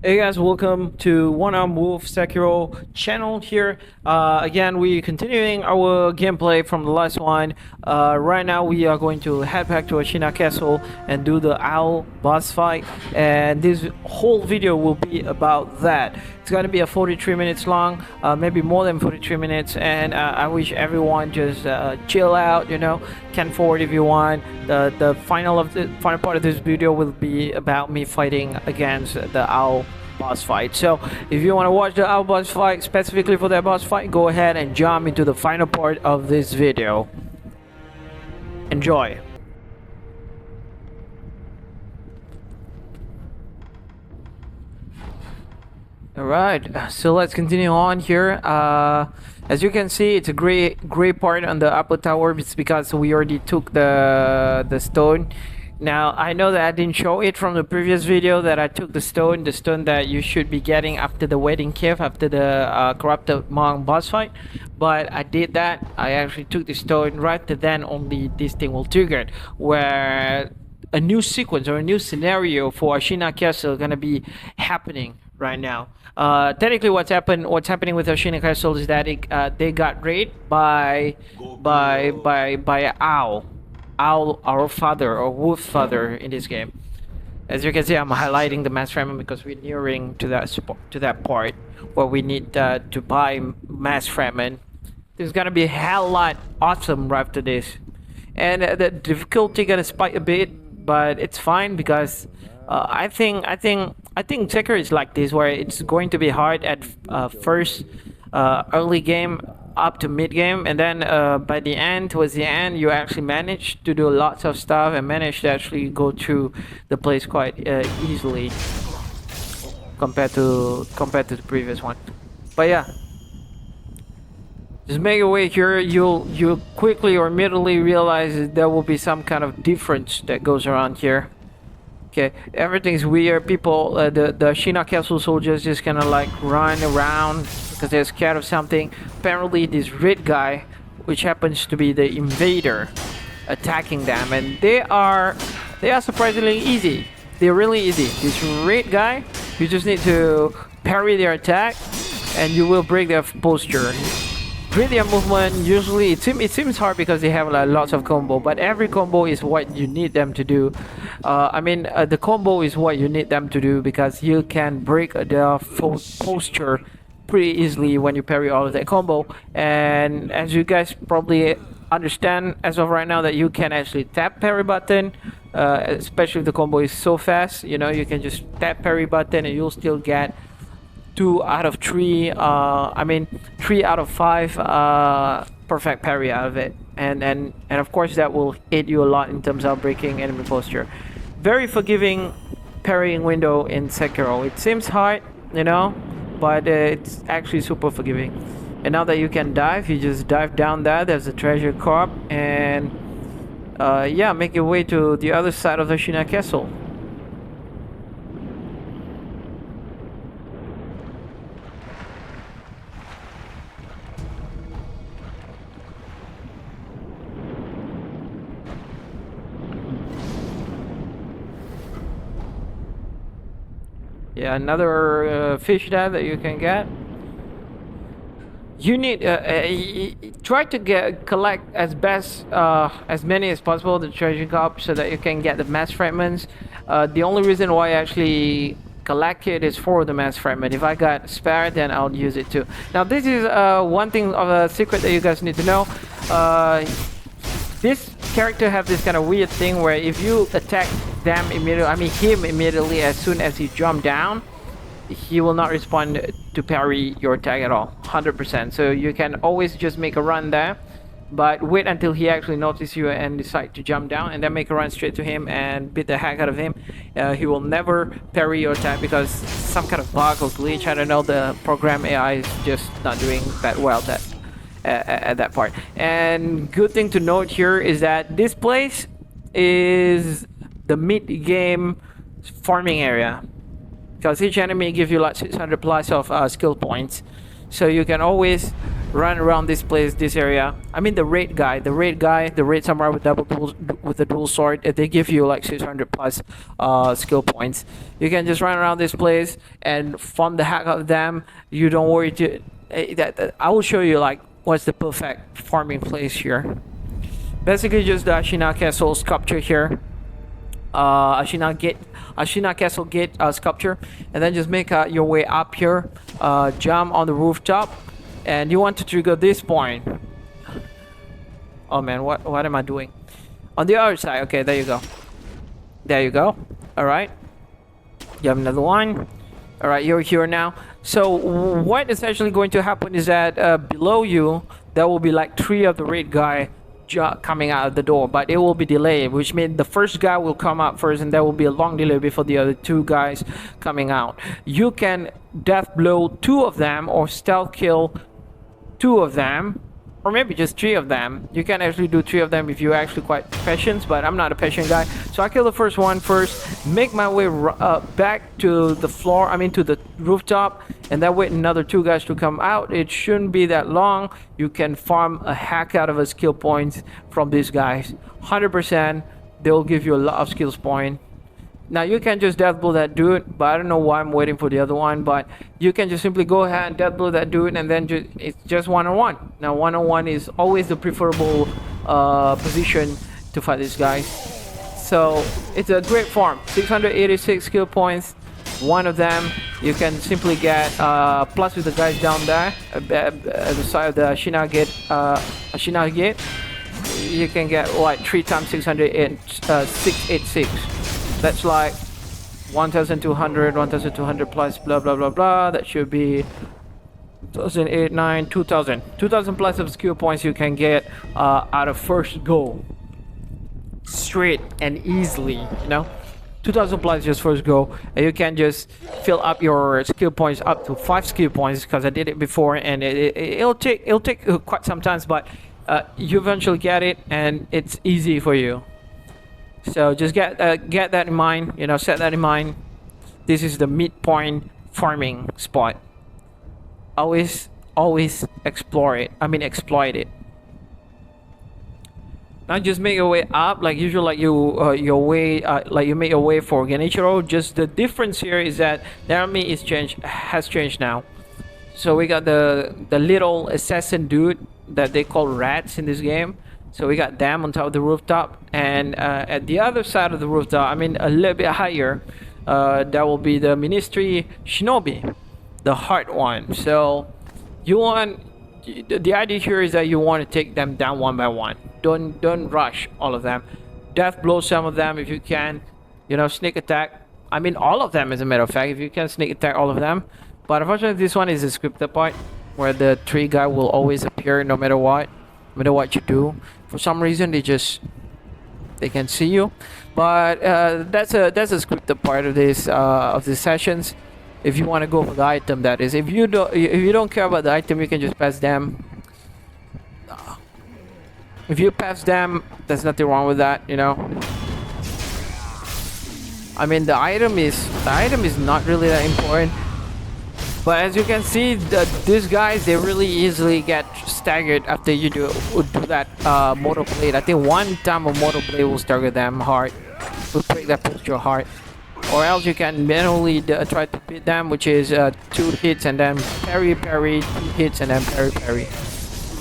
Hey guys, welcome to One Arm Wolf Sekiro channel here. Again, we're continuing our gameplay from the last one. Right now we are going to head back to Ashina Castle and do the owl boss fight. And this whole video will be about that. It's gonna be a 43 minutes long, maybe more than 43 minutes. And I wish everyone just chill out, can forward if you want. The final part of this video will be about me fighting against the owl boss fight. So if you want to watch the owl boss fight specifically for that boss fight, go ahead and jump into the final part of this video. Enjoy. Alright, so let's continue on here. As you can see, it's a gray part on the upper tower. It's because we already took the stone. Now, I know that I didn't show it from the previous video that I took the stone that you should be getting after the wedding cave, after the corrupted monk boss fight. But I did that. I actually took the stone right to then only this thing will trigger, where a new sequence or a new scenario for Ashina Castle gonna be happening right now. Technically, what's happening with Ashina Castle is that they got raided by an owl, our father or wolf father in this game. As you can see, I'm highlighting the mass fragment because we're nearing to that part where we need to buy mass fragment. There's gonna be a hell lot awesome right after this, and the difficulty gonna spike a bit, but it's fine because I think Sekiro is like this, where it's going to be hard at first early game up to mid game, and then by the end, towards the end, you actually manage to do lots of stuff and manage to actually go through the place quite easily compared to the previous one. But yeah, just make your way here. You'll quickly or immediately realize that there will be some kind of difference that goes around here. Okay, everything's weird. People, the Ashina Castle soldiers just kind of like run around because they're scared of something. Apparently, this red guy, which happens to be the invader, attacking them, and they are surprisingly easy. They're really easy. This red guy, you just need to parry their attack, and you will break their posture. With their movement, usually it seems hard because they have like lots of combo, but every combo is what you need them to do. The combo is what you need them to do because you can break their posture pretty easily when you parry all of that combo. And as you guys probably understand as of right now, that you can actually tap parry button, especially if the combo is so fast. You can just tap parry button and you'll still get 2 out of 3, 3 out of 5 perfect parry out of it, and of course that will aid you a lot in terms of breaking enemy posture. Very forgiving parrying window in Sekiro. It seems hard, but it's actually super forgiving. And now that you can dive, you just dive down there. There's a treasure corp, and yeah, make your way to the other side of the Ashina Castle. Yeah, another fish that you can get. You need try to collect as many as possible the treasure cup so that you can get the mass fragments. The only reason why I actually collect it is for the mass fragment. If I got spare, then I'll use it too. Now this is one thing of a secret that you guys need to know. This character have this kind of weird thing where if you attack them immediately, him immediately as soon as he jump down, he will not respond to parry your attack at all, 100%. So you can always just make a run there, but wait until he actually notices you and decide to jump down, and then make a run straight to him and beat the heck out of him. He will never parry your attack because some kind of bug or glitch, I don't know, the program AI is just not doing that well at that part. And good thing to note here is that this place is the mid-game farming area, because each enemy gives you like 600 plus of skill points, so you can always run around this place, this area. I mean the raid guy, the raid samurai with with the dual sword. They give you like 600 plus skill points. You can just run around this place and farm the heck out of them. You don't worry to that. I will show you like what's the perfect farming place here. Basically, just the Ashina Castle sculpture here. Ashina Castle Gate sculpture, and then just make your way up here. Jump on the rooftop, and you want to trigger this point. Oh man, what am I doing? On the other side. Okay, there you go. There you go. All right. You have another one. All right, you're here now. So what is actually going to happen is that below you there will be like 3 of the raid guy coming out of the door, but it will be delayed, which means the first guy will come out first and there will be a long delay before the other 2 guys coming out. You can death blow 2 of them or stealth kill 2 of them, or maybe just 3 of them. You can actually do 3 of them if you're actually quite patient, but I'm not a patient guy. So I kill the first one first, make my way back to the floor, I mean to the rooftop, and then wait another 2 guys to come out. It shouldn't be that long. You can farm a heck out of a skill points from these guys. 100%, they'll give you a lot of skills point. Now you can just death blow that dude, but I don't know why I'm waiting for the other one. But you can just simply go ahead and death blow that dude, and then it's just one-on-one. Now one-on-one is always the preferable position to fight these guys. So it's a great farm. 686 skill points. One of them you can simply get plus with the guys down there at the side of the Ashina Gate. You can get like 3 times 686. That's like 1,200 plus blah blah blah blah. That should be 1,008, 9, 2,000 plus of skill points you can get out of first go, straight and easily. You know, 2,000 plus just first go, and you can just fill up your skill points up to 5 skill points, because I did it before, and it'll take quite some time, but you eventually get it, and it's easy for you. So just get that in mind, you know, set that in mind. This is the midpoint farming spot. Always explore it. I mean exploit it. Now just make your way up like usual, like you make your way for Genichiro. Just the difference here is that the army has changed now. So we got the little assassin dude that they call rats in this game. So we got them on top of the rooftop, and at the other side of the rooftop, I mean a little bit higher, that will be the Ministry Shinobi, the hard one. So the idea here is that you want to take them down one by one. Don't rush all of them. Death blow some of them if you can. You know, sneak attack. I mean all of them, as a matter of fact, if you can sneak attack all of them. But unfortunately, this one is a scripted part where the 3 guy will always appear no matter what. No matter what you do, for some reason they can see you, but that's a scripted part of this sessions. If you want to go for the item, that is. If you don't care about the item, you can just pass them. If you pass them, there's nothing wrong with that, you know. I mean the item is not really that important. But as you can see, these guys, they really easily get staggered after you do that mortal blade. I think 1 time of mortal blade will stagger them hard, will break that posture hard. Or else you can manually try to beat them, which is 2 hits and then parry, 2 hits and then parry.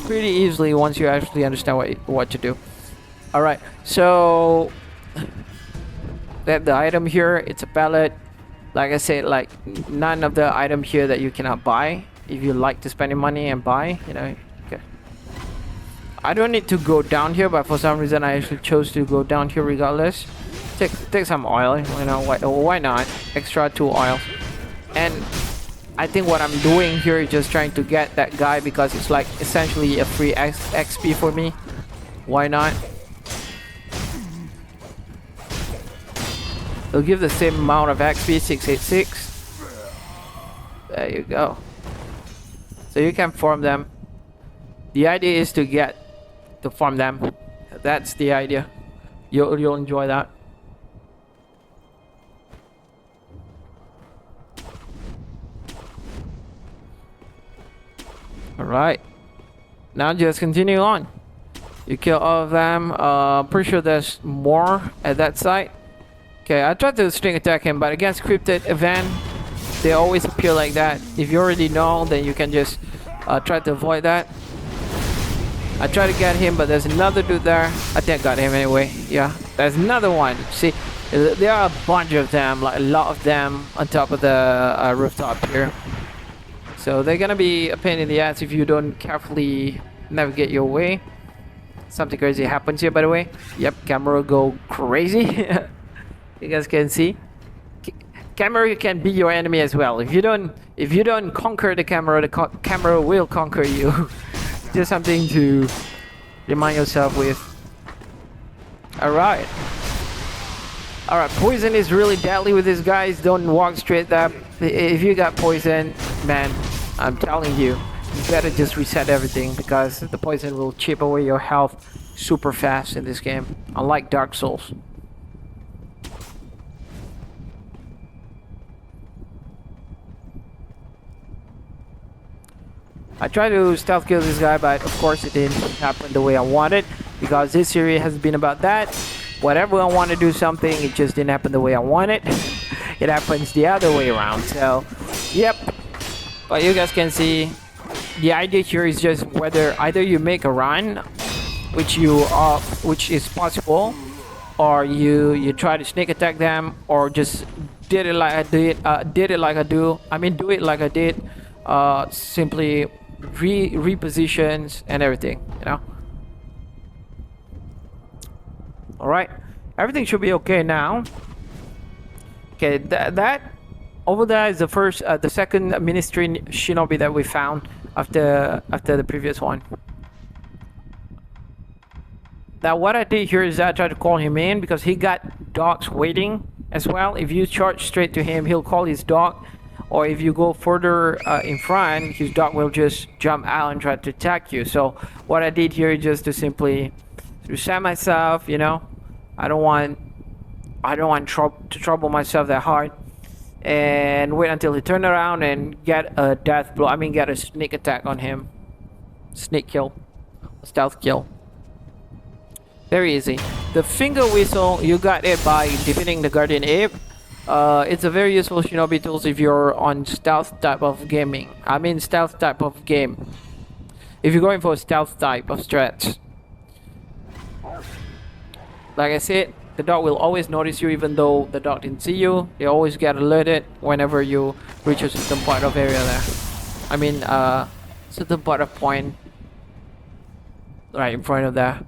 Pretty easily once you actually understand what to do. All right, so that the item here, it's a pallet. Like I said, like none of the item here that you cannot buy. If you like to spend your money and buy, you know. Okay. I don't need to go down here, but for some reason I actually chose to go down here regardless. Take some oil, you know. Why not? Extra 2 oils. And I think what I'm doing here is just trying to get that guy, because it's like essentially a free XP for me. Why not? It'll give the same amount of XP, 686. There you go. So you can farm them. The idea is to farm them. That's the idea. You'll enjoy that. All right. Now just continue on. You kill all of them. Pretty sure there's more at that site. Okay, I tried to string attack him, but against cryptid event, they always appear like that. If you already know, then you can just try to avoid that. I try to get him, but there's another dude there. I think I got him anyway. Yeah, there's another one. See, there are a bunch of them, like a lot of them on top of the rooftop here. So they're gonna be a pain in the ass if you don't carefully navigate your way. Something crazy happens here, by the way. Yep, camera go crazy. You guys can see. Camera can be your enemy as well. If you don't conquer the camera camera will conquer you. Just something to remind yourself with. Alright. Alright, poison is really deadly with these guys. Don't walk straight there. If you got poison, man, I'm telling you, you better just reset everything, because the poison will chip away your health super fast in this game. Unlike Dark Souls. I tried to stealth kill this guy, but of course it didn't happen the way I wanted, because this series has been about that. Whatever I want to do something, it just didn't happen the way I wanted. It happens the other way around. So, yep. But you guys can see, the idea here is just whether either you make a run, which is possible, or you try to sneak attack them, or just do it like I did. Simply repositions and everything, you know. All right, everything should be okay now. Okay, that over there is the second ministry shinobi that we found after the previous one. Now what I did here is I tried to call him in, because he got dogs waiting as well. If you charge straight to him, he'll call his dog. Or if you go further in front, his dog will just jump out and try to attack you. So what I did here is just to simply reset myself, you know. I don't want to trouble myself that hard, and wait until he turn around and get a death blow. I mean, get a sneak attack on him. Sneak kill, stealth kill. Very easy. The finger whistle, you got it by defeating the guardian ape. It's a very useful shinobi tools if you're on stealth type of gaming. I mean stealth type of game. If you're going for a stealth type of strats. Like I said, the dog will always notice you even though the dog didn't see you. You always get alerted whenever you reach a certain part of area there. I mean, certain part of point right in front of there.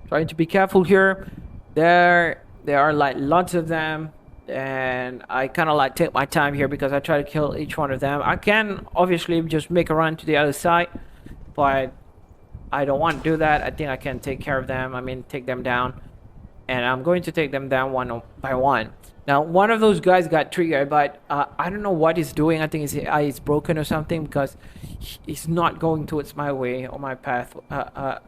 Trying to be careful here. There are like lots of them, and I kind of like take my time here because I try to kill each one of them. I can obviously just make a run to the other side, but I don't want to do that. I think I can take care of them. I mean, take them down, and I'm going to take them down one by one. Now, one of those guys got triggered, but I don't know what he's doing. I think his eye is broken or something, because he's not going towards my way or my path,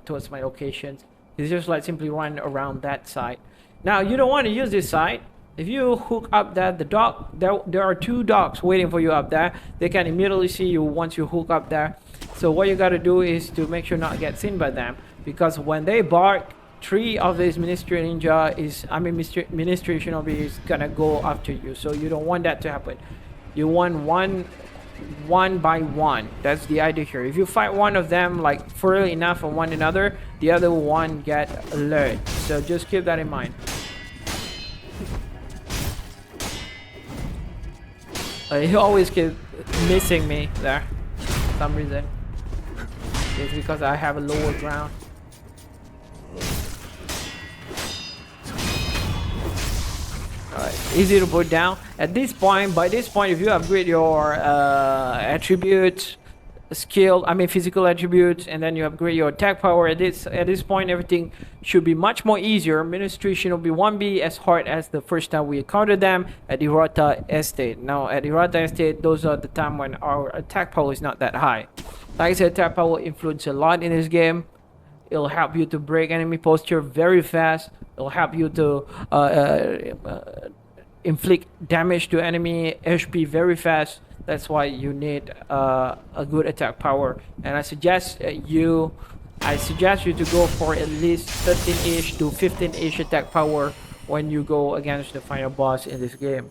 towards my locations. He's just like simply run around that side. Now, you don't want to use this side. If you hook up that, the dog, there are two dogs waiting for you up there. They can immediately see you once you hook up there. So what you got to do is to make sure not get seen by them, because when they bark, 3 of these ministry ninja ministry shinobi is gonna go after you. So you don't want that to happen. You want one by one. That's the idea here. If you fight one of them like further enough from one another, the other one get alert. So just keep that in mind. He always keeps missing me there for some reason. It's because I have a lower ground. Easy to put down. At this point, by this point, if you upgrade your attributes, physical attributes, and then you upgrade your attack power, at this point, everything should be much more easier. Ministry Shinobi won't be as hard as the first time we encountered them at Hirata Estate. Now, at Hirata Estate, those are the time when our attack power is not that high. Like I said, attack power influences a lot in this game. It'll help you to break enemy posture very fast. It'll help you to inflict damage to enemy HP very fast. That's why you need a good attack power. And I suggest you to go for at least 13-ish to 15-ish attack power when you go against the final boss in this game.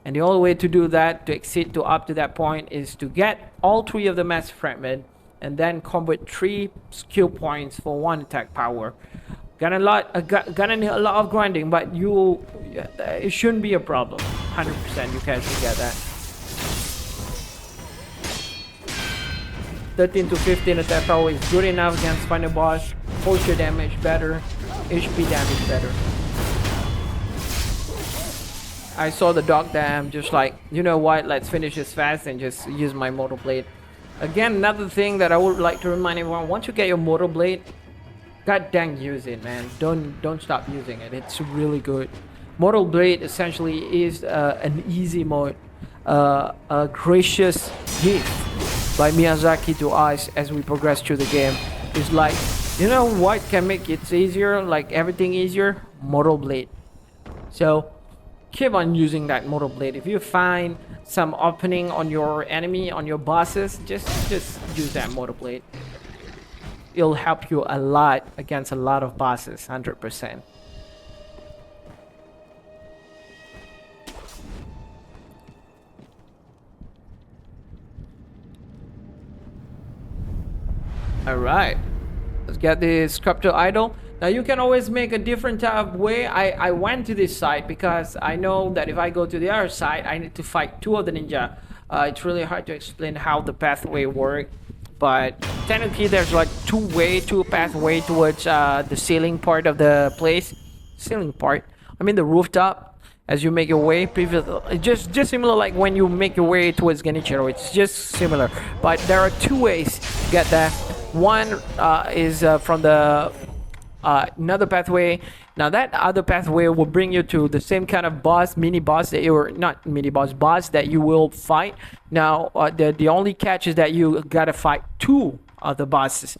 And the only way to do that, to exceed to up to that point, is to get all 3 of the massive fragment and then convert 3 skill points for 1 attack power. Gonna need a lot of grinding, but it shouldn't be a problem. 100% you can actually get that. 13 to 15 attack power is good enough against final boss. Posture damage better, HP damage better. I saw the dog there, I'm just like, you know what, let's finish this fast and just use my motor blade. Again, another thing that I would like to remind everyone, once you get your motor blade, god dang use it, man. Don't stop using it, it's really good. Motor blade essentially is an easy mode, a gracious gift by Miyazaki to us as we progress through the game. It's like, you know what can make it easier, like everything easier? Motor blade. So keep on using that motor blade. If you find some opening on your enemy, on your bosses, just use that motor blade. It'll help you a lot against a lot of bosses, 100%. Alright, let's get the sculpture idol. Now you can always make a different type of way. I went to this side because I know that if I go to the other side, I need to fight 2 of the ninja. It's really hard to explain how the pathway works, but technically there's like two pathway towards the ceiling part of the place. Ceiling part, I mean the rooftop. As you make your way, just similar like when you make your way towards Genichiro. It's just similar, but there are 2 ways to get there. One is from the another pathway. Now that other pathway will bring you to the same kind of boss, mini boss that you not mini boss, boss that you will fight. Now the only catch is that you gotta fight 2 other bosses,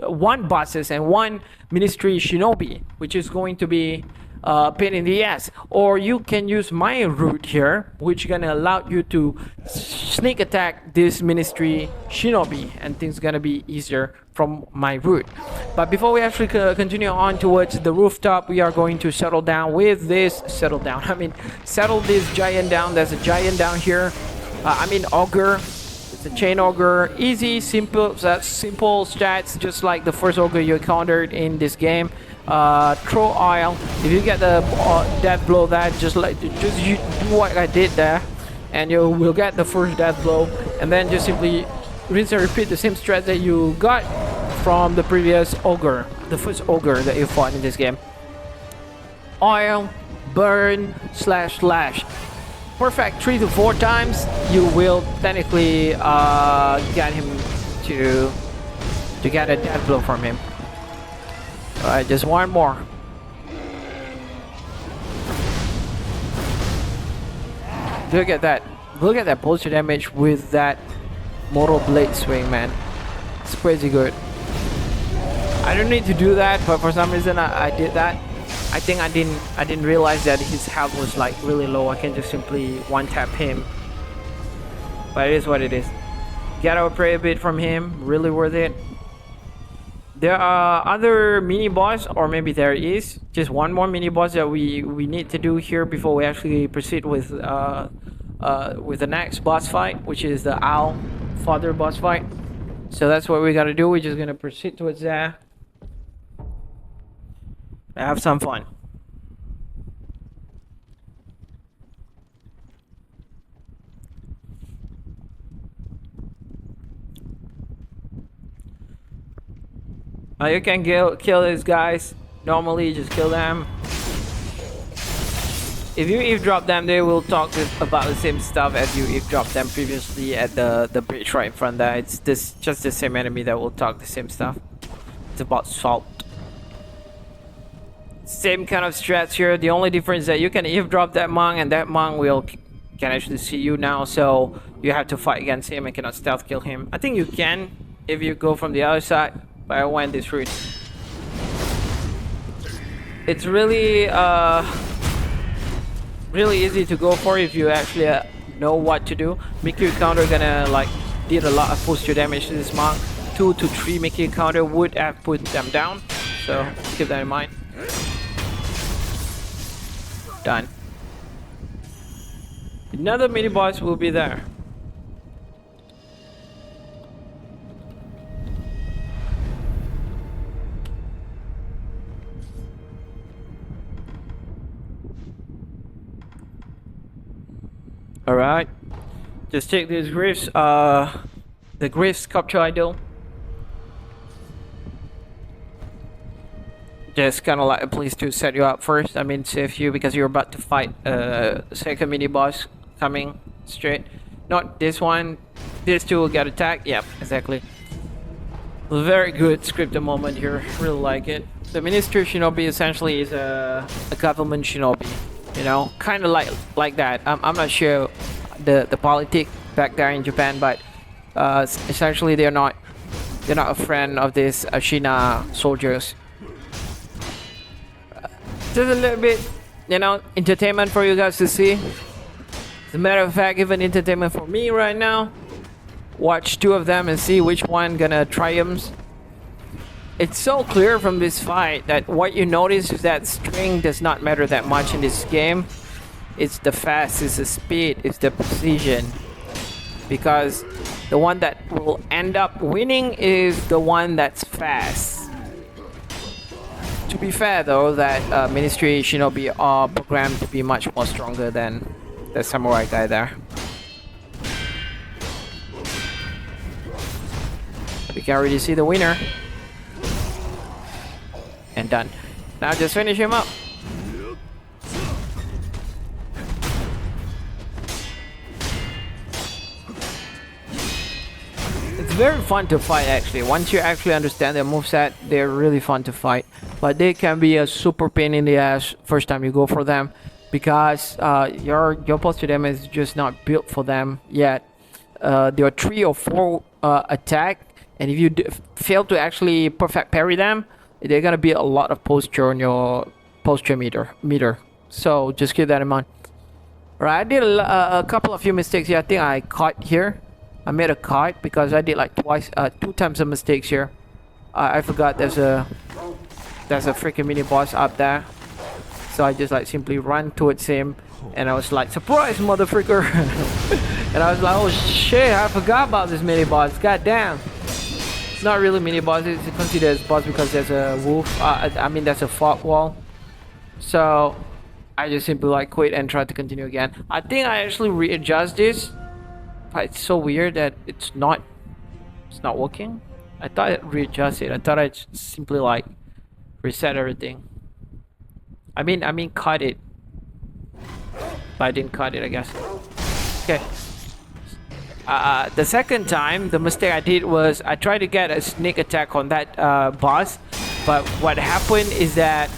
1 bosses and 1 ministry shinobi, which is going to be pain in the ass. Or you can use my route here, which gonna allow you to sneak attack this ministry shinobi, and things gonna be easier from my route. But before we actually continue on towards the rooftop, we are going to settle this giant down. There's a giant down here. Ogre. It's a chain ogre. Easy, simple stats, just like the first ogre you encountered in this game. Throw oil. If you get the death blow, that just you do what I did there, and you will get the first death blow, and then just simply rinse and repeat the same strat that you got from the previous ogre, the first ogre that you fought in this game. Oil, burn, slash. Perfect 3 to 4 times, you will technically get him to get a death blow from him. Alright, just 1 more. Look at that. Look at that posture damage with that motor blade swing, man. It's crazy good. I don't need to do that, but for some reason I did that. I think I didn't realize that his health was like really low. I can just simply one tap him. But it is what it is. Get our prey a bit from him. Really worth it. There are other mini boss, or maybe there is just 1 more mini boss that we need to do here before we actually proceed with the next boss fight, which is the Owl Father boss fight. So that's what we gotta do. We're just gonna proceed towards that. Have some fun. You can kill these guys. Normally, just kill them. If you eavesdrop them, they will talk about the same stuff as you eavesdropped them previously at the bridge right in front there. It's just the same enemy that will talk the same stuff. It's about salt. Same kind of strats here. The only difference is that you can eavesdrop that monk, and that monk can actually see you now. So you have to fight against him and cannot stealth kill him. I think you can if you go from the other side, but I went this route. It's really really easy to go for if you actually know what to do. Mickey counter gonna like did a lot of posture damage to this monk. 2 to 3 Mickey counter would have put them down, so keep that in mind. Done. Another mini boss will be there. Alright. Just take these glyphs, the glyph sculpture idol. Just kind of like a place to set you up first. I mean, save you because you're about to fight a second mini boss coming straight. Not this one. These two will get attacked. Yep, exactly. Very good scripted moment here. Really like it. The Minister Shinobi essentially is a government shinobi. You know, kind of like that. I'm not sure the politics back there in Japan, but essentially they're not a friend of these Ashina soldiers. Just a little bit, you know, entertainment for you guys to see. As a matter of fact, even entertainment for me right now. Watch two of them and see which one gonna triumph. It's so clear from this fight that what you notice is that string does not matter that much in this game. It's the fast, it's the speed, it's the precision. Because the one that will end up winning is the one that's fast. To be fair though, that Ministry Shinobi are programmed to be much more stronger than the samurai guy there. We can already see the winner. And done. Now just finish him up. It's very fun to fight actually. Once you actually understand their moveset, they're really fun to fight. But they can be a super pain in the ass first time you go for them, because your posture damage is just not built for them yet. There are 3 or 4 attack, and if you fail to actually perfect parry them, they're gonna be a lot of posture on your posture meter. So just keep that in mind. Right, I did a couple of few mistakes here. I think I caught here. I made a cut because I did like 2 times the mistakes here. I forgot there's a freaking mini boss up there. So I just like simply run towards him, and I was like, surprise motherfucker. And I was like, oh shit, I forgot about this mini boss. God damn. It's not really mini boss, it's considered as boss because there's a wolf, I mean there's a fog wall. So I just simply like quit and try to continue again. I think I actually readjust this, but it's so weird that it's not working. I thought I'd readjust it. I thought I'd simply like reset everything. I mean cut it, but I didn't cut it, I guess. Okay. The second time, the mistake I did was I tried to get a sneak attack on that boss, but what happened is that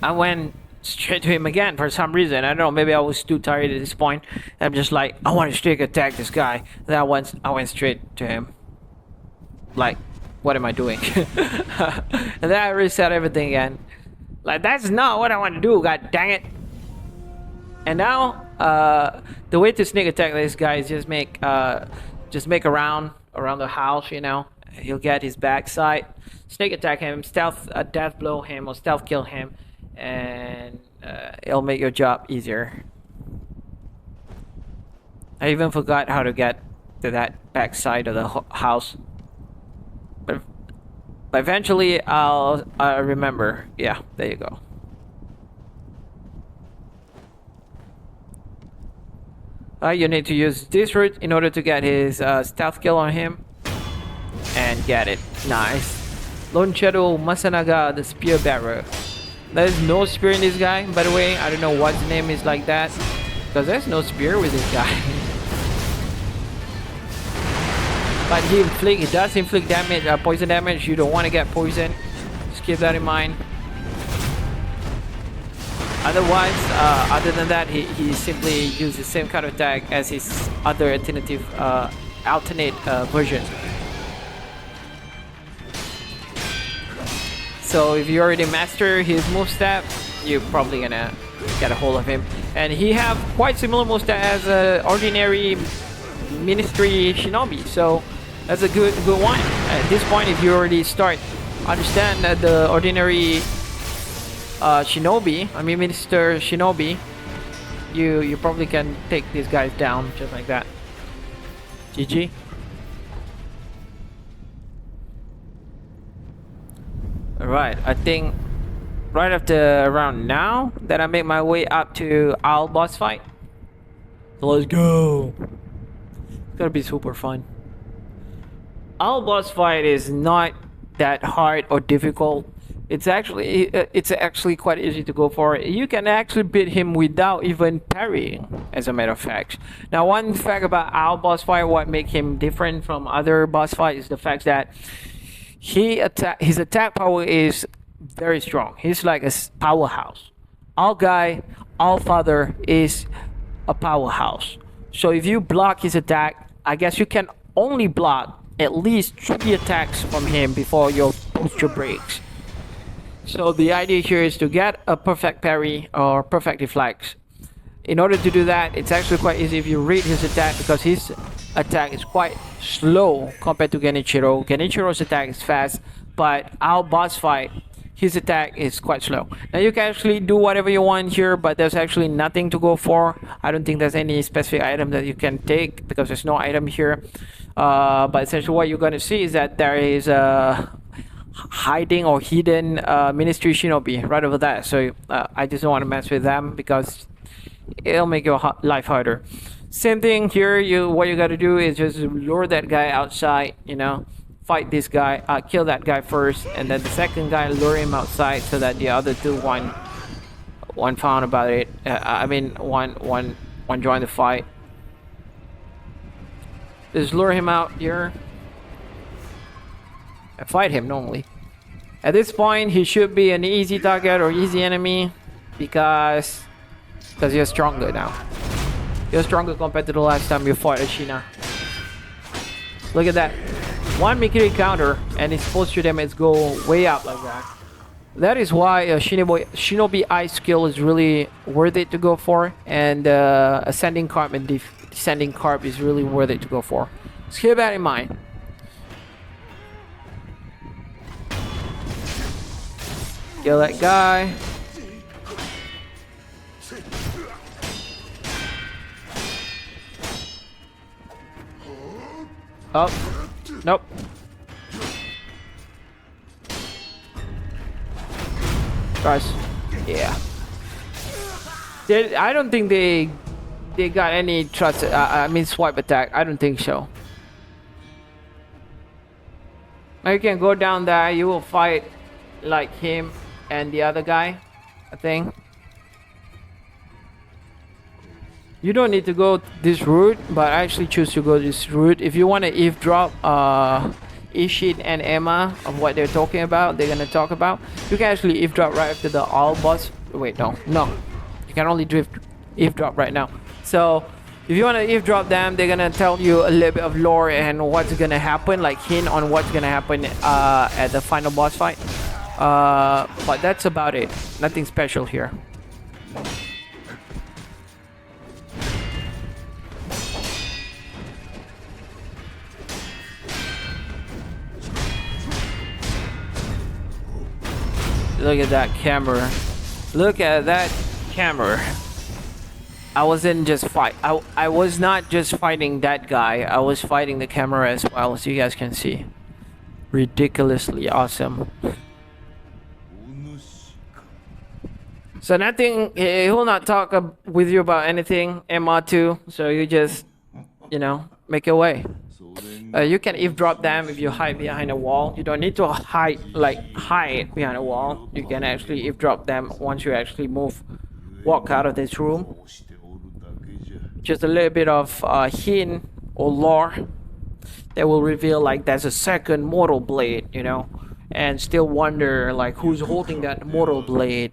I went straight to him again for some reason. I don't know, maybe I was too tired at this point. I'm just like, I want to sneak attack this guy. Then I went straight to him. Like, what am I doing? And then I reset everything again. Like, that's not what I want to do, god dang it. And now, the way to sneak attack this guy is just make a round around the house, you know. He'll get his backside, sneak attack him, stealth death blow him, or stealth kill him, and it'll make your job easier. I even forgot how to get to that backside of the house, but eventually I'll remember. Yeah, there you go. You need to use this route in order to get his stealth kill on him. And get it. Nice. Lone Shadow Masanaga, the spear bearer. There's no spear in this guy, by the way. I don't know what the name is like that, because there's no spear with this guy. But he does inflict damage, poison damage. You don't want to get poisoned. Just keep that in mind. Otherwise, other than that, he simply uses the same kind of attack as his other alternate version. So if you already master his moveset, you're probably gonna get a hold of him. And he have quite similar moves as a ordinary ministry shinobi, so that's a good one. At this point, if you already start understand that the ordinary shinobi, I mean minister shinobi, you probably can take these guys down just like that. GG. Alright, I think right after around now that I make my way up to Owl boss fight. So let's go. It's gonna be super fun. Owl boss fight is not that hard or difficult. It's actually quite easy to go for. You can actually beat him without even parrying, as a matter of fact. Now, one fact about Owl boss fight, what makes him different from other boss fights, is the fact that his attack power is very strong. He's like a powerhouse. Owl guy, Owl father is a powerhouse. So if you block his attack, I guess you can only block at least 3 attacks from him before your posture breaks. So the idea here is to get a perfect parry or perfect deflects. In order to do that, it's actually quite easy if you read his attack, because his attack is quite slow compared to Genichiro. Genichiro's attack is fast, but our boss fight, his attack is quite slow. Now you can actually do whatever you want here, but there's actually nothing to go for. I don't think there's any specific item that you can take, because there's no item here. But essentially what you're going to see is that there is a hiding or hidden ministry shinobi right over there. So I just don't want to mess with them, because it'll make your life harder. Same thing here. What you got to do is just lure that guy outside, you know, fight this guy, kill that guy first, and then the second guy lure him outside so that the other two one found about it. I mean one join the fight. Just lure him out here and fight him normally. At this point, he should be an easy target or easy enemy, because you're stronger now. You're stronger compared to the last time you fought Ashina. Look at that. One Mikiri counter and his posture damage go way up like that. That is why a Shinobi Ice skill is really worth it to go for, and Ascending Carp and Descending Carp is really worth it to go for. Just keep that in mind. Kill that guy. Oh, nope. Guys, yeah. I don't think they got any trust. I mean, swipe attack. I don't think so. Now you can go down there. You will fight like him and the other guy, I think. You don't need to go this route, but I actually choose to go this route. If you want to eavesdrop Ishid and Emma of what they're talking about, they're gonna talk about, you can actually eavesdrop right after the all boss. Wait, no. You can only eavesdrop right now. So if you want to eavesdrop them, they're gonna tell you a little bit of lore and what's gonna happen, like hint on what's gonna happen at the final boss fight. But that's about it. Nothing special here. Look at that camera. Look at that camera. I wasn't just I was not just fighting that guy. I was fighting the camera as well, as you guys can see. Ridiculously awesome. So nothing, he will not talk with you about anything, Emma too. So you just, you know, make your way. You can eavesdrop them if you hide behind a wall. You don't need to hide behind a wall. You can actually eavesdrop them once you actually walk out of this room. Just a little bit of hint or lore that will reveal like there's a second mortal blade, you know, and still wonder like who's holding that mortal blade.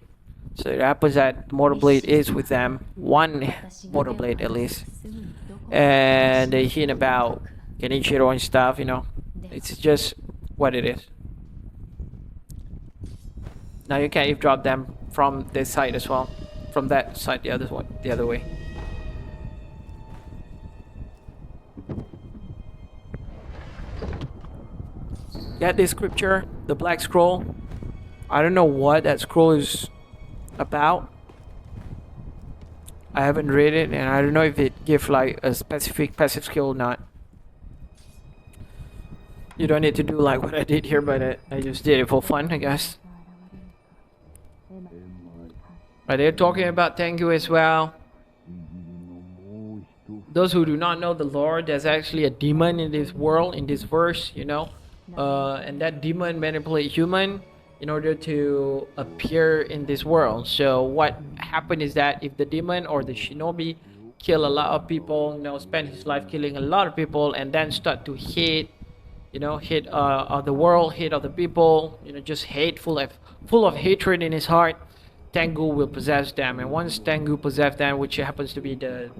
So it happens that mortal blade is with them, one mortal blade at least, and they hint about Genichiro and stuff, you know. It's just what it is. Now you can eavesdrop them from this side as well. from that side, the other one, the other way. Get this scripture, the black scroll. I don't know what that scroll is about. I haven't read it, and I don't know if it gives like a specific passive skill or not. You don't need to do like what I did here, but I just did it for fun, I guess. But they're talking about Tengu as well. Those who do not know the lore, there's actually a demon in this world, in this verse, you know. And that demon manipulates human in order to appear in this world. So what happened is that if the demon or the shinobi kill a lot of people, you know, spend his life killing a lot of people, and then start to hate, you know, hate of the world, hate of the people, you know, just hateful, full of hatred in his heart, Tengu will possess them. And once Tengu possess them, which happens to be the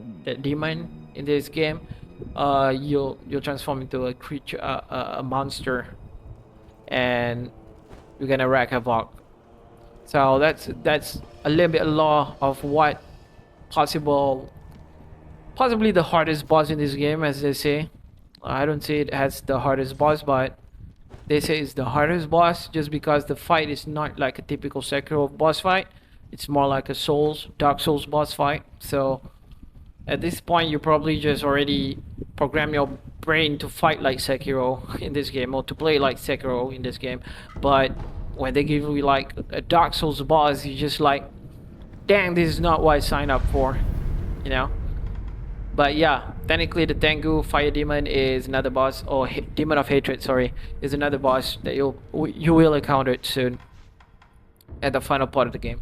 demon in this game, you'll transform into a creature, a monster, and you're gonna wreak havoc. So that's a little bit law of what possibly the hardest boss in this game, as they say. I don't see it as the hardest boss, but they say it's the hardest boss just because the fight is not like a typical Sekiro boss fight. It's more like a Dark Souls boss fight. So at this point, you probably just already program your brain to fight like Sekiro in this game, or to play like Sekiro in this game. But when they give you like a Dark Souls boss, you're just like, dang, this is not what I signed up for, you know. But yeah, technically the Tengu Fire Demon is another boss, or Demon of Hatred, sorry, is another boss that you will encounter soon at the final part of the game.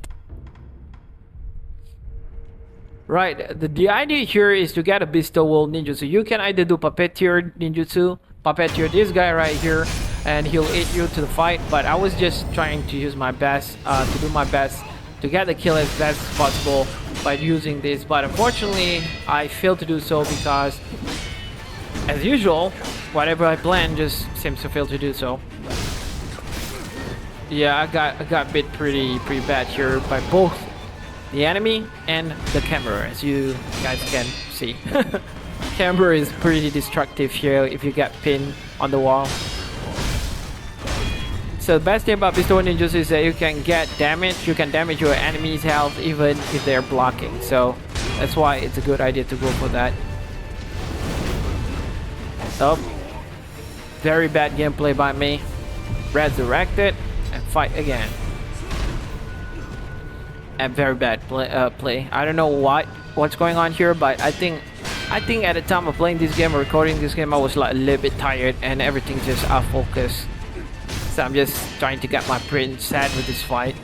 Right, the idea here is to get a bestowal ninjutsu. You can either do puppeteer ninjutsu, puppeteer this guy right here, and he'll aid you to the fight. But I was just trying to use my best, to do my best to get the kill as best as possible by using this. But unfortunately, I failed to do so because, as usual, whatever I plan just seems to fail to do so. Yeah, I got bit pretty bad here by both the enemy and the camera, as you guys can see. Camera is pretty destructive here if you get pinned on the wall. So the best thing about Pistol Ninjas is that you can get damage, you can damage your enemy's health even if they're blocking. So that's why it's a good idea to go for that. Oh, very bad gameplay by me. Resurrect it and fight again. And very bad play. I don't know what's going on here, but I think at the time of playing this game or recording this game, I was like a little bit tired and everything just out of focus. So I'm just trying to get my brain set with this fight.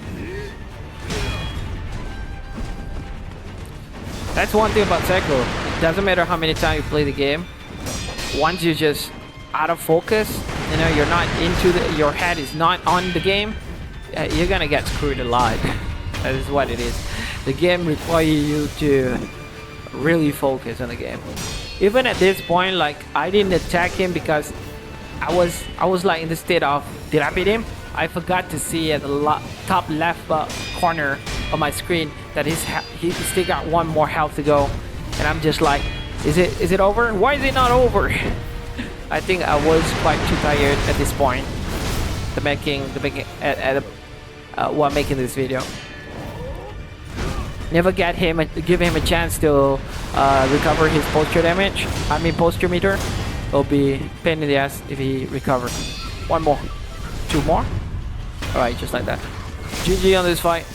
That's one thing about Sekiro. It doesn't matter how many times you play the game. Once you're just out of focus, you know, you're not into your head is not on the game, you're gonna get screwed a lot. That is what it is. The game requires you to really focus on the game. Even at this point, like, I didn't attack him because I was like in the state of, did I beat him? I forgot to see at the top left corner of my screen that he still got one more health to go, and I'm just like, is it over? Why is it not over? I think I was quite too tired at this point while making this video. Never give him a chance to recover his posture damage. I mean posture meter. It'll be pain in the ass if he recovers. One more, two more. All right, just like that. GG on this fight.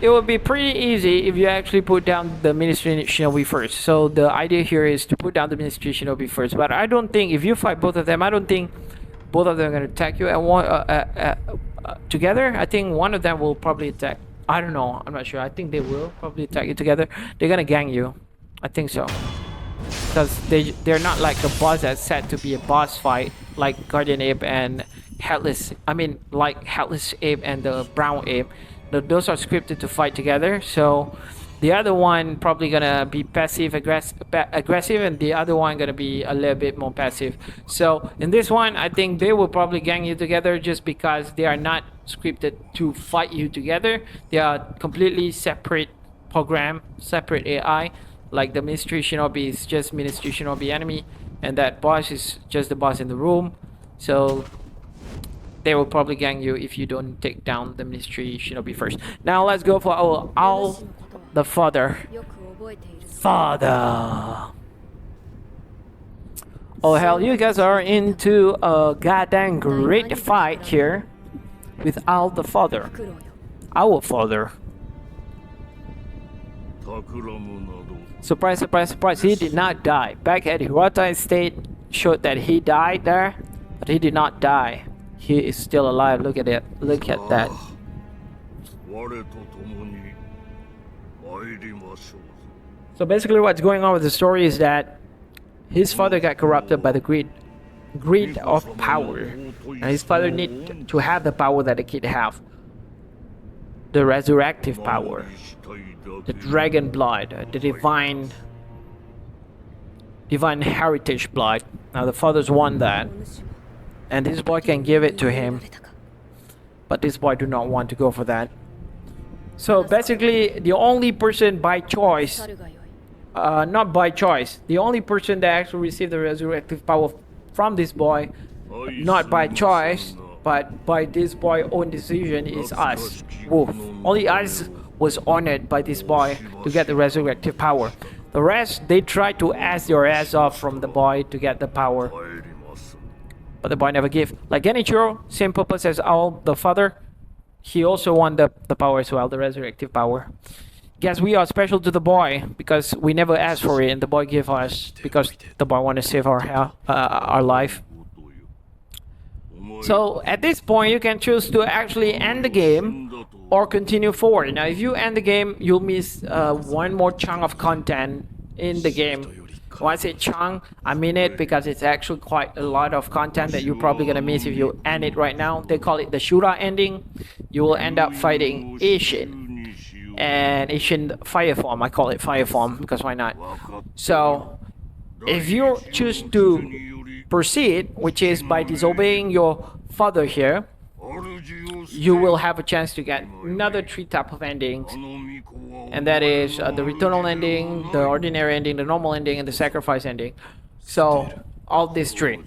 It would be pretty easy if you actually put down the Ministry Shinobi first. So the idea here is to put down the Ministry Shinobi first. But I don't think if you fight both of them, I don't think both of them are gonna attack you at one together. I think one of them will probably attack. I don't know. I'm not sure. I think they will probably attack you together. They're gonna gang you. I think so. Because they're not like a boss that's set to be a boss fight like Guardian Ape and Headless. I mean, like Headless Ape and the Brown Ape. Those are scripted to fight together. So The other one probably gonna be aggressive, and the other one gonna be a little bit more passive. So in this one, I think they will probably gang you together just because they are not scripted to fight you together. They are completely separate program, separate AI. Like the Ministry Shinobi is just Ministry Shinobi enemy, and that boss is just the boss in the room. So they will probably gang you if you don't take down the Ministry Shinobi first. Now let's go for our Owl, the father. Father. Oh hell, you guys are into a goddamn great fight here with Owl the father. Our father. Surprise, surprise, surprise, he did not die. Back at Hirata Estate showed that he died there, but he did not die. He is still alive. Look at it. Look at that. So basically what's going on with the story is that his father got corrupted by the greed of power. And his father needed to have the power that the kid have. The resurrective power. The dragon blood. The divine heritage blood. Now the father's won that. And this boy can give it to him. But this boy do not want to go for that. So basically the only person by choice, not by choice, the only person that actually received the resurrective power from this boy, not by choice, but by this boy's own decision, is us, Wolf. Only us was honored by this boy to get the resurrective power. The rest, they tried to ask your ass off from the boy to get the power. But the boy never gave. Like Genichiro, same purpose as Owl, the father. He also won the power as well, the resurrective power. Guess we are special to the boy because we never asked for it and the boy gave us because the boy want to save our life. So at this point you can choose to actually end the game or continue forward. Now if you end the game, you'll miss one more chunk of content in the game. When I say chunk, I mean it because it's actually quite a lot of content that you're probably gonna miss if you end it right now. They call it the Shura ending. You will end up fighting Ishin. And Ishin fire form, I call it fire form because why not? So if you choose to proceed, which is by disobeying your father here, you will have a chance to get another 3 type of endings, and that is the returnal ending, the ordinary ending, the normal ending, and the sacrifice ending. So all these 3.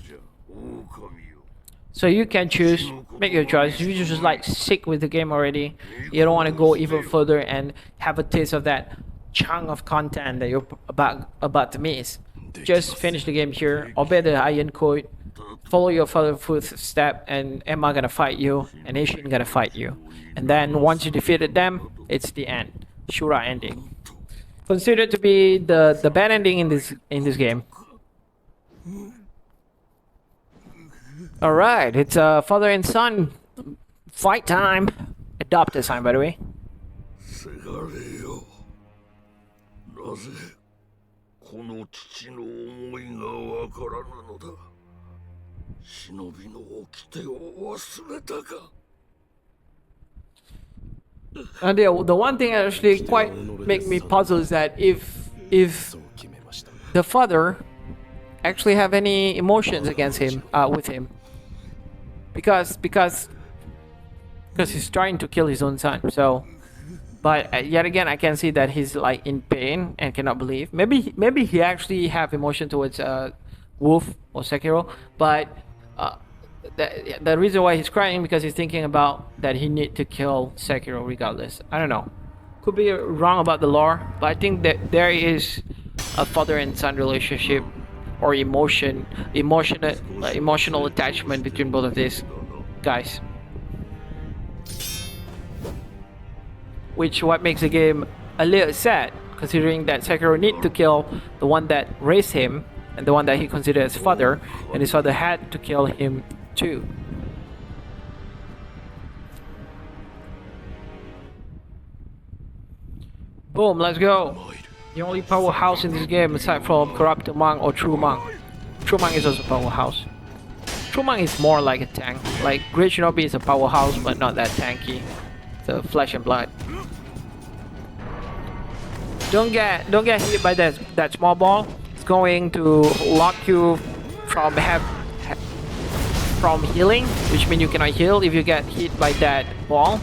So you can choose, make your choice. If you just like sick with the game already, you don't want to go even further and have a taste of that chunk of content that you're about to miss, just finish the game here, obey the Iron Code, follow your father's footstep, and Emma gonna fight you, and Ishin gonna fight you. And then once you defeated them, it's the end. Shura ending. Considered to be the bad ending in this game. Alright, it's father and son fight time. Adopted time, by the way. And the one thing that actually quite make me puzzle is that if the father actually have any emotions against him, with him, because he's trying to kill his own son. So, but yet again, I can see that he's like in pain and cannot believe. Maybe he actually have emotion towards Wolf or Sekiro, but the reason why he's crying because he's thinking about that he need to kill Sekiro regardless. I don't know. Could be wrong about the lore, but I think that there is a father and son relationship or emotional attachment between both of these guys. Which what makes the game a little sad, considering that Sekiro need to kill the one that raised him and the one that he considered as father, and his father had to kill him too. Boom, let's go. The only powerhouse in this game aside from Corrupted Monk or True Monk. True Monk is also a powerhouse. True Monk is more like a tank. Like Great Shinobi is a powerhouse but not that tanky. It's a flesh and blood. don't get hit by that small ball. It's going to lock you from from healing, which means you cannot heal if you get hit by that ball.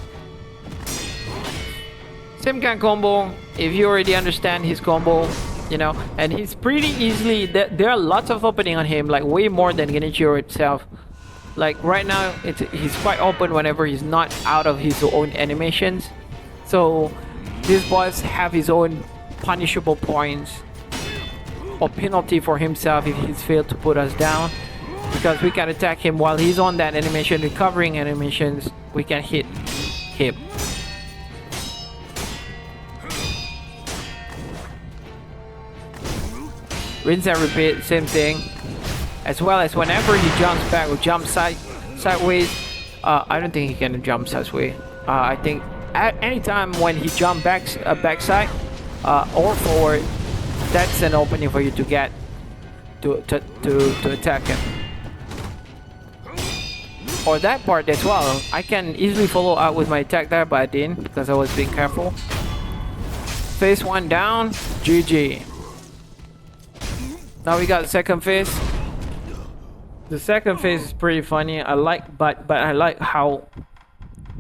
Same kind of combo. If you already understand his combo, you know, and he's pretty easily. There are lots of opening on him, like way more than Genichiro itself. Like right now, he's quite open whenever he's not out of his own animations. So this boss have his own punishable points or penalty for himself if he's failed to put us down, because we can attack him while he's on that animation, recovering animations. We can hit him. Rinse and repeat, same thing. As well as whenever he jumps back or jumps sideways, I don't think he can jump sideways. I think at any time when he jumps backside or forward, that's an opening for you to get to attack him. Or that part as well. I can easily follow up with my attack there, but I didn't because I was being careful. Phase 1 down, GG. Now we got the second phase. The second phase is pretty funny. But I like how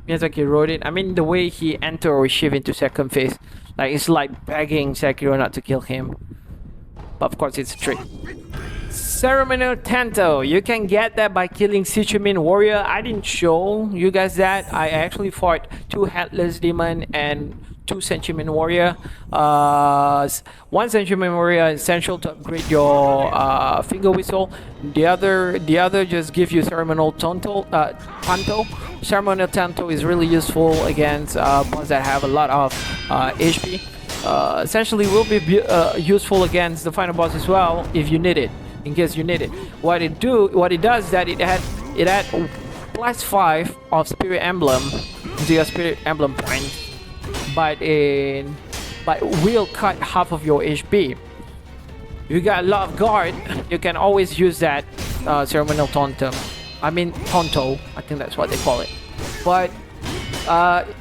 Miyazaki wrote it. I mean, the way he enter or shift into second phase, like it's like begging Sekiro not to kill him. But of course, it's a trick. Ceremonial Tanto. You can get that by killing Sichumin Warrior. I didn't show you guys that. I actually fought 2 Headless Demon and 2 Sentiment Warrior. 1 Sentiment Warrior is essential to upgrade your finger whistle. The other just give you Ceremonial Tanto. Ceremonial Tanto is really useful against boss that have a lot of HP. Essentially will be useful against the final boss as well if you need it, in case you need it. What it does is that it add +5 of Spirit Emblem to your Spirit Emblem points, but will cut half of your HP. You got a lot of guard, you can always use that Ceremonial Tonto. I think that's what they call it. But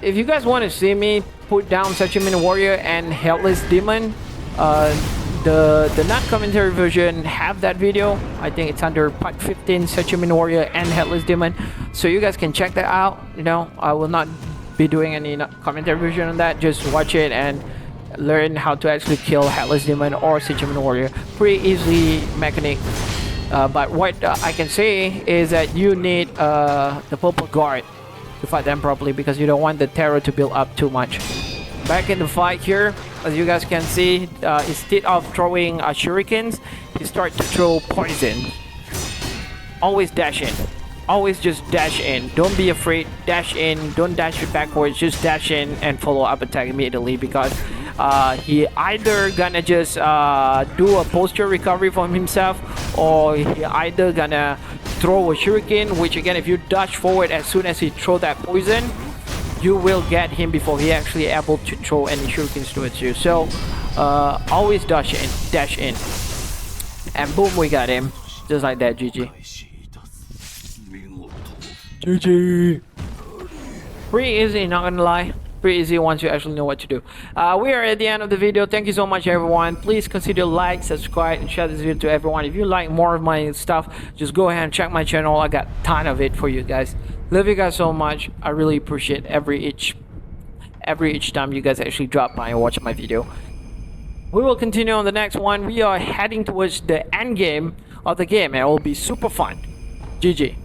if you guys want to see me put down Sentiment Warrior and Headless Demon, the non-commentary version have that video. I think it's under part 15, Sentiment Warrior and Headless Demon, so you guys can check that out. You know, I will not be doing any commentary version on that. Just watch it and learn how to actually kill Headless Demon or Sentiment Warrior. Pretty easy mechanic. But what I can say is that you need the purple guard to fight them properly, because you don't want the terror to build up too much. Back in the fight here, as you guys can see, instead of throwing shurikens, he starts to throw poison. Always dash in. Always just dash in. Don't be afraid. Dash in. Don't dash it backwards. Just dash in and follow up attack immediately, because he either gonna just do a posture recovery from himself, or he either gonna throw a shuriken, which again, if you dash forward as soon as he throw that poison, you will get him before he actually able to throw any shurikens towards you. So always dash in, and boom, we got him, just like that. GG. GG. Pretty easy, not gonna lie. Pretty easy once you actually know what to do. We are at the end of the video. Thank you so much, everyone. Please consider like, subscribe, and share this video to everyone. If you like more of my stuff, just go ahead and check my channel. I got a ton of it for you guys. Love you guys so much. I really appreciate every each time you guys actually drop by and watch my video. We will continue on the next one. We are heading towards the end game of the game, and it will be super fun. GG.